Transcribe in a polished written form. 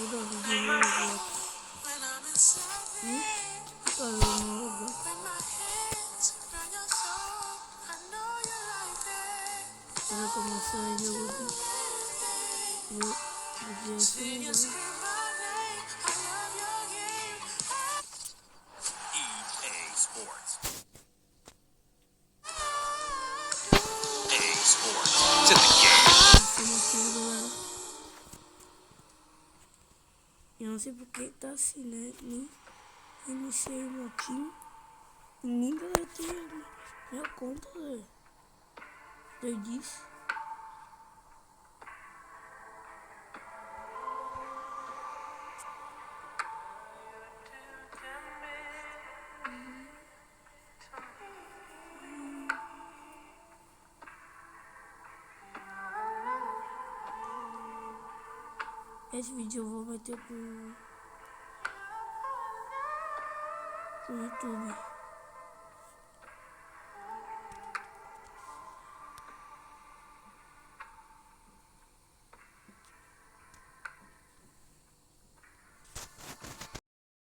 Buddha video Roblox. Roblox. Para comenzar yo EA Sports. EA Sports. To the game. Eu não sei porque tá assim, né? Iniciei aqui e nem deletei minha conta, velho. Eu disse. Esse vídeo eu vou meter pro YouTube.